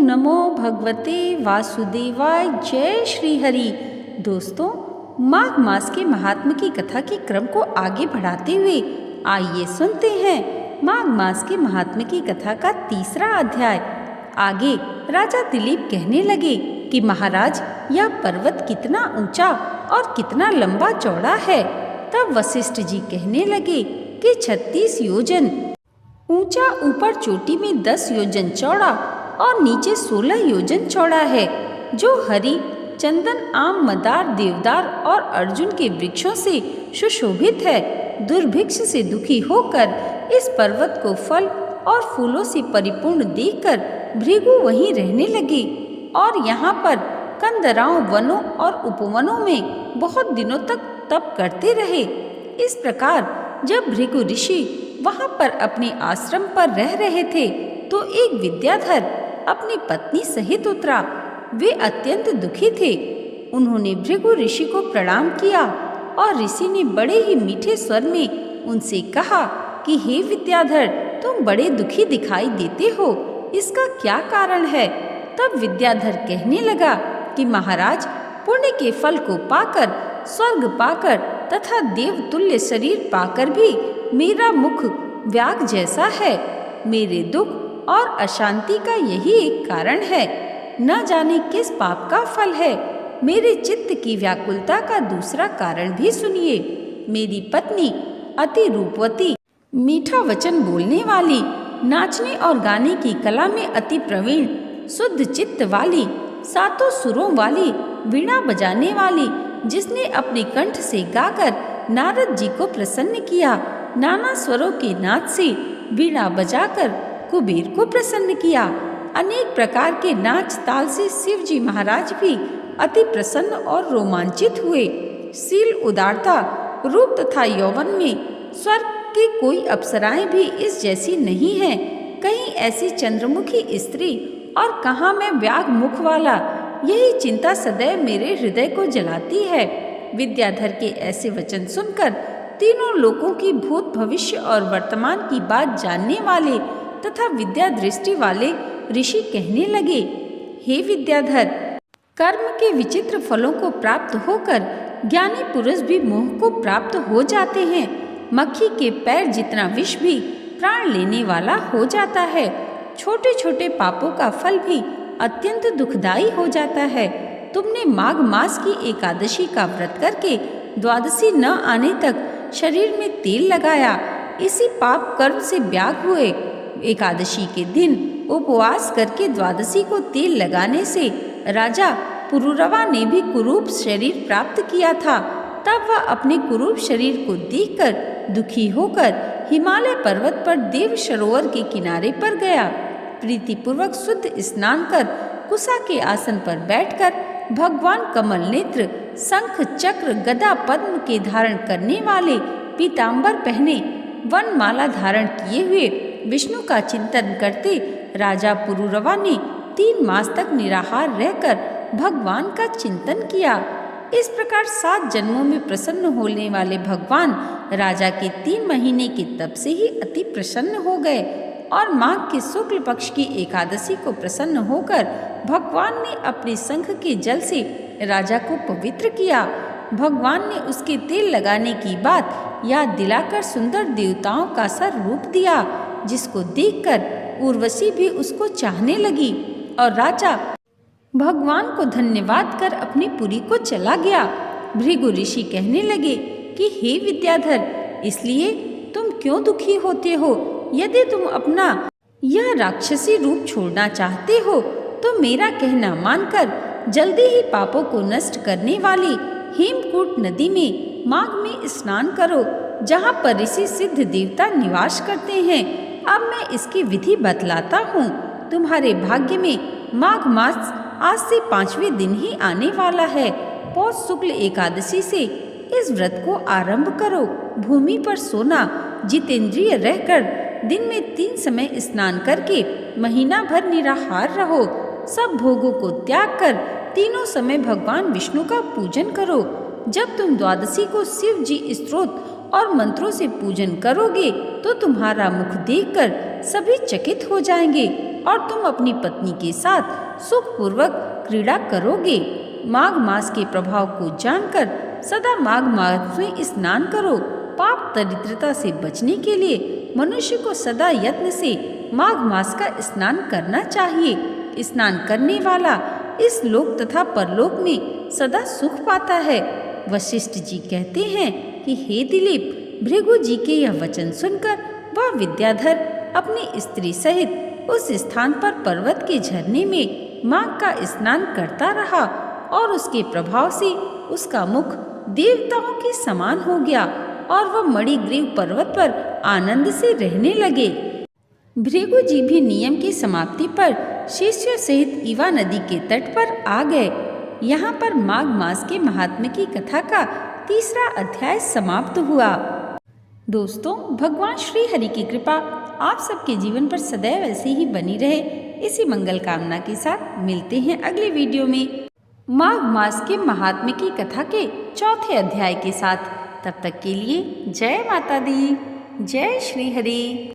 नमो भगवते वासुदेवाय। जय श्री हरि। दोस्तों, माघ मास के महात्म्य की कथा के क्रम को आगे बढ़ाते हुए आइए सुनते हैं माघ मास के महात्म्य की कथा का तीसरा अध्याय। आगे राजा दिलीप कहने लगे कि महाराज, यह पर्वत कितना ऊंचा और कितना लंबा चौड़ा है। तब वशिष्ठ जी कहने लगे कि 36 योजन ऊंचा, ऊपर चोटी में 10 योजन चौड़ा और नीचे 16 योजन चौड़ा है, जो हरि, चंदन, आम, मदार, देवदार और अर्जुन के वृक्षों से सुशोभित है। दुर्भिक्ष से दुखी होकर इस पर्वत को फल और फूलों से परिपूर्ण देखकर भृगु वहीं रहने लगे और यहाँ पर कंदराओं, वनों और उपवनों में बहुत दिनों तक तप करते रहे। इस प्रकार जब भृगु ऋषि वहाँ पर अपने आश्रम पर रह रहे थे तो एक विद्याधर अपनी पत्नी सहित उतरा। वे अत्यंत दुखी थे। उन्होंने भृगु ऋषि को प्रणाम किया और ऋषि ने बड़े ही मीठे स्वर में उनसे कहा कि हे विद्याधर, तुम बड़े दुखी दिखाई देते हो, इसका क्या कारण है? तब विद्याधर कहने लगा कि महाराज, पुण्य के फल को पाकर, स्वर्ग पाकर तथा देवतुल्य शरीर पाकर भी मेरा मुख व्याग जैसा है। मेरे दुख और अशांति का यही एक कारण है। न जाने किस पाप का फल है। मेरे चित्त की व्याकुलता का दूसरा कारण भी सुनिए। मेरी पत्नी अति रूपवती, मीठा वचन बोलने वाली, नाचने और गाने की कला में अति प्रवीण, शुद्ध चित्त वाली, सातों सुरों वाली, वीणा बजाने वाली, जिसने अपने कंठ से गाकर नारद जी को प्रसन्न किया, नाना स्वरों के नाद से वीणा बजाकर कुबेर को प्रसन्न किया, अनेक प्रकार के नाच ताल से शिव जी महाराज भी अति प्रसन्न और रोमांचित हुए। शील, उदारता, रूप तथा यौवन में स्वर्ग की कोई अप्सराएं भी इस जैसी नहीं है। कहीं ऐसी चंद्रमुखी स्त्री और कहाँ मैं व्याग मुख वाला, यही चिंता सदैव मेरे हृदय को जलाती है। विद्याधर के ऐसे वचन सुनकर तीनों लोकों की भूत, भविष्य और वर्तमान की बात जानने वाले तथा विद्या दृष्टि वाले ऋषि कहने लगे, हे विद्याधर, कर्म के विचित्र फलों को प्राप्त होकर ज्ञानी पुरुष भी मोह को प्राप्त हो जाते हैं। मक्खी के पैर जितना विष भी प्राण लेने वाला हो जाता है। छोटे छोटे पापों का फल भी अत्यंत दुखदायी हो जाता है। तुमने माघ मास की एकादशी का व्रत करके द्वादशी न आने तक शरीर में तेल लगाया, इसी पाप कर्म से व्याग हुए। एकादशी के दिन उपवास करके द्वादशी को तेल लगाने से राजा पुरुरवा ने भी कुरूप शरीर प्राप्त किया था। तब वह अपने कुरूप शरीर को देखकर दुखी होकर हिमालय पर्वत पर देव सरोवर के किनारे पर गया। प्रीतिपूर्वक शुद्ध स्नान कर कुसा के आसन पर बैठकर भगवान कमल नेत्र, शंख, चक्र, गदा, पद्म के धारण करने वाले, पीतांबर पहने, वन माला धारण किए हुए विष्णु का चिंतन करते राजा पुरुरवा ने 3 मास तक निराहार रहकर भगवान का चिंतन किया। इस प्रकार 7 जन्मों में प्रसन्न होने वाले भगवान राजा के 3 महीने के तप से ही अति प्रसन्न हो गए और माघ के शुक्ल पक्ष की एकादशी को प्रसन्न होकर भगवान ने अपने शंख के जल से राजा को पवित्र किया। भगवान ने उसके तेल लगाने की बात याद दिलाकर सुंदर देवताओं का सा रूप दिया, जिसको देखकर उर्वशी भी उसको चाहने लगी और राजा भगवान को धन्यवाद कर अपनी पुरी को चला गया। भृगु ऋषि कहने लगे कि हे विद्याधर, इसलिए तुम क्यों दुखी होते हो? यदि तुम अपना यह राक्षसी रूप छोड़ना चाहते हो तो मेरा कहना मानकर जल्दी ही पापों को नष्ट करने वाली हेमकूट नदी में माघ में स्नान करो, जहाँ पर ऋषि सिद्ध देवता निवास करते हैं। अब मैं इसकी विधि बतलाता हूँ। तुम्हारे भाग्य में माघ मास आज से 5वें दिन ही आने वाला है। पौष शुक्ल एकादशी से इस व्रत को आरंभ करो। भूमि पर सोना, जितेंद्रिय रहकर दिन में 3 समय स्नान करके महीना भर निराहार रहो। सब भोगों को त्याग कर तीनों समय भगवान विष्णु का पूजन करो। जब तुम द्वादशी को शिव जी स्तोत्र और मंत्रों से पूजन करोगे तो तुम्हारा मुख देखकर सभी चकित हो जाएंगे और तुम अपनी पत्नी के साथ सुखपूर्वक क्रीड़ा करोगे। माघ मास के प्रभाव को जानकर सदा माघ मास में स्नान करो। पाप दरिद्रता से बचने के लिए मनुष्य को सदा यत्न से माघ मास का स्नान करना चाहिए। स्नान करने वाला इस लोक तथा परलोक में सदा सुख पाता है। वशिष्ठ जी कहते हैं कि हे दिलीप, भृगु जी के यह वचन सुनकर वह विद्याधर अपनी स्त्री सहित उस स्थान पर पर्वत के झरने में माघ का स्नान करता रहा और उसके प्रभाव से उसका मुख देवताओं के समान हो गया और वह मणिग्रीव पर्वत पर आनंद से रहने लगे। भृगु जी भी नियम की समाप्ति पर शिष्य सहित ईवा नदी के तट पर आ गए। यहाँ पर माघ मास के महात्म्य की कथा का तीसरा अध्याय समाप्त हुआ। दोस्तों, भगवान श्री हरि की कृपा आप सबके जीवन पर सदैव ऐसे ही बनी रहे, इसी मंगल कामना के साथ मिलते हैं अगले वीडियो में माघ मास के महात्म्य की कथा के चौथे अध्याय के साथ। तब तक के लिए जय माता दी, जय श्री हरि।